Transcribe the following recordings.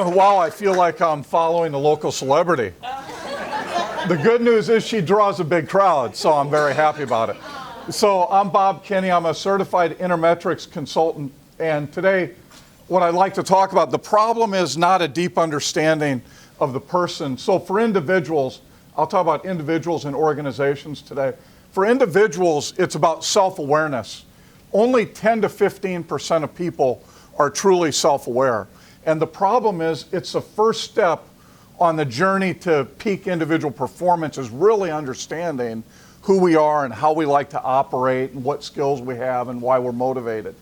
Wow, I feel like I'm following a local celebrity. The good news is she draws a big crowd, so I'm very happy about it. So I'm Bob Kinney. I'm a certified intermetrics consultant. And today, what I'd like to talk about, the problem is not a deep understanding of the person. So for individuals, I'll talk about individuals and organizations today. For individuals, it's about self-awareness. Only 10 to 15% of people are truly self-aware. And the problem is, it's the first step on the journey to peak individual performance is really understanding who we are and how we like to operate and what skills we have and why we're motivated.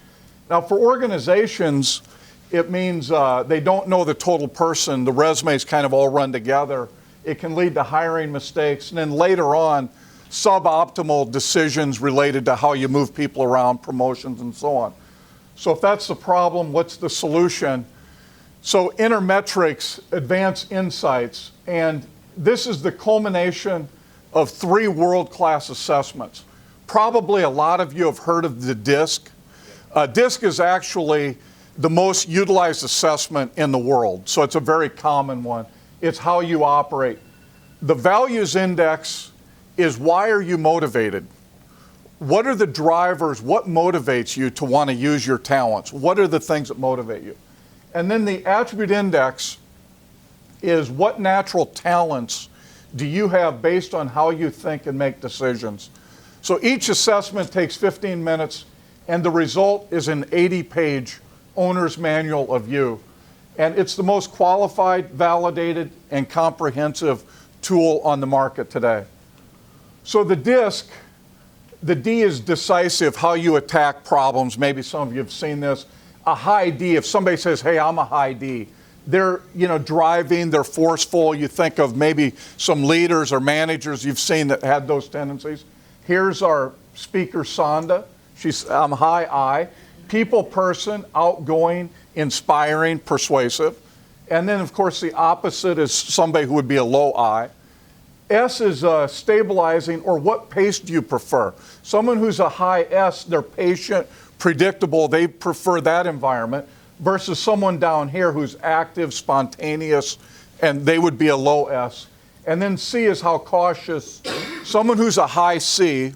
Now, for organizations, it means they don't know the total person. The resumes kind of all run together. It can lead to hiring mistakes, and then later on, suboptimal decisions related to how you move people around, promotions, and so on. So if that's the problem, what's the solution? So intermetrics, advanced insights, and this is the culmination of 3 world-class assessments. Probably a lot of you have heard of the DISC. DISC is actually the most utilized assessment in the world, so it's a very common one. It's how you operate. The values index is why are you motivated? What are the drivers? What motivates you to want to use your talents? What are the things that motivate you? And then the attribute index is what natural talents do you have based on how you think and make decisions. So each assessment takes 15 minutes, and the result is an 80-page owner's manual of you. And it's the most qualified, validated, and comprehensive tool on the market today. So the DISC, the D is decisive, how you attack problems. Maybe some of you have seen this. A high D, if somebody says, hey, I'm a high D, they're driving, they're forceful. You think of maybe some leaders or managers you've seen that had those tendencies. Here's our speaker, Sonda. I'm high I. People person, outgoing, inspiring, persuasive. And then, of course, the opposite is somebody who would be a low I. S is stabilizing, or what pace do you prefer? Someone who's a high S, they're patient, predictable, they prefer that environment, versus someone down here who's active, spontaneous, and they would be a low S. And then C is how cautious. Someone who's a high C,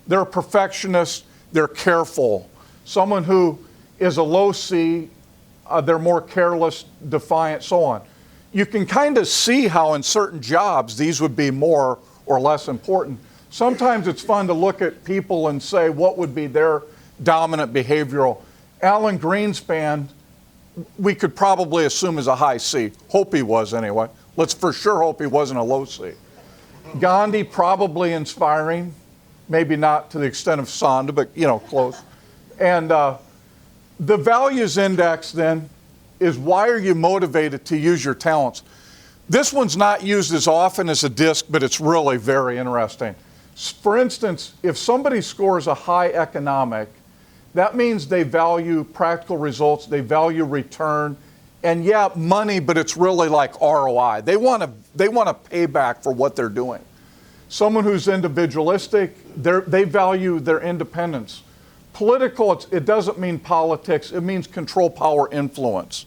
they're a perfectionist, they're careful. Someone who is a low C, they're more careless, defiant, so on. You can kind of see how in certain jobs these would be more or less important. Sometimes it's fun to look at people and say what would be their dominant behavioral. Alan Greenspan, we could probably assume is a high C. Hope he was anyway. Let's for sure hope he wasn't a low C. Gandhi, probably inspiring. Maybe not to the extent of Sonda, but close. And the values index then is why are you motivated to use your talents? This one's not used as often as a DISC, but it's really very interesting. For instance, if somebody scores a high economic, that means they value practical results, they value return, and yeah, money, but it's really like ROI. They want to pay back for what they're doing. Someone who's individualistic, they value their independence. Political, it doesn't mean politics, it means control, power, influence.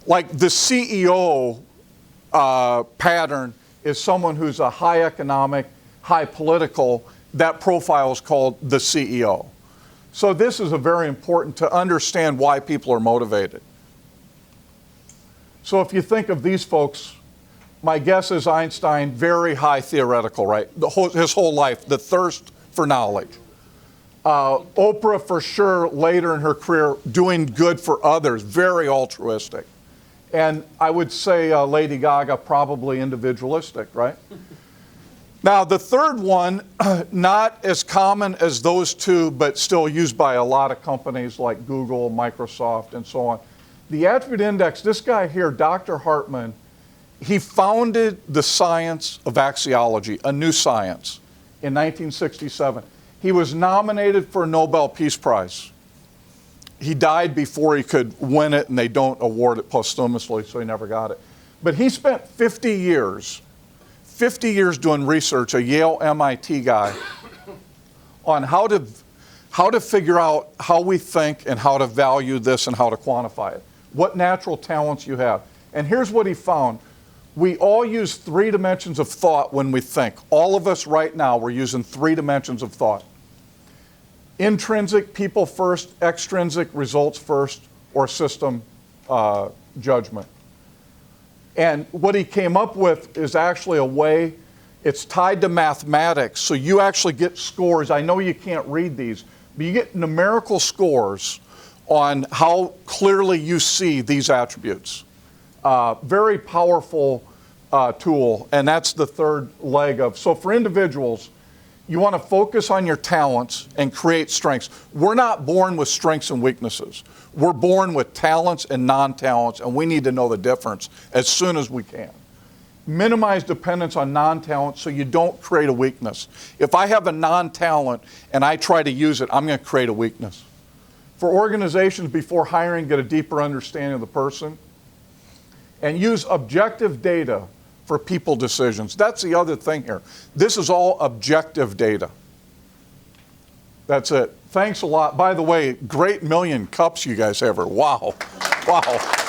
Like the CEO pattern is someone who's a high economic, high political, that profile is called the CEO. So this is very important to understand why people are motivated. So if you think of these folks, my guess is Einstein, very high theoretical, right? His whole life, the thirst for knowledge. Oprah, for sure, later in her career, doing good for others, very altruistic. And I would say Lady Gaga, probably individualistic, right? Now, the third one, not as common as those two, but still used by a lot of companies like Google, Microsoft, and so on. The attribute index, this guy here, Dr. Hartman, he founded the science of axiology, a new science, in 1967. He was nominated for a Nobel Peace Prize. He died before he could win it, and they don't award it posthumously, so he never got it. But he spent 50 years doing research, a Yale MIT guy, on how to figure out how we think and how to value this and how to quantify it. what natural talents you have. And here's what he found. We all use 3 dimensions of thought when we think. All of us right now, we're using 3 dimensions of thought. Intrinsic, people first, extrinsic, results first, or system judgment. And what he came up with is actually a way, it's tied to mathematics, so you actually get scores. I know you can't read these, but you get numerical scores on how clearly you see these attributes. Very powerful tool, and that's the third leg of. So for individuals, you want to focus on your talents and create strengths. We're not born with strengths and weaknesses. We're born with talents and non-talents, and we need to know the difference as soon as we can. Minimize dependence on non-talent so you don't create a weakness. If I have a non-talent and I try to use it, I'm going to create a weakness. For organizations, before hiring, get a deeper understanding of the person and use objective data for people decisions. That's the other thing here. This is all objective data. That's it. Thanks a lot. By the way, great million cups you guys have. Wow. Wow.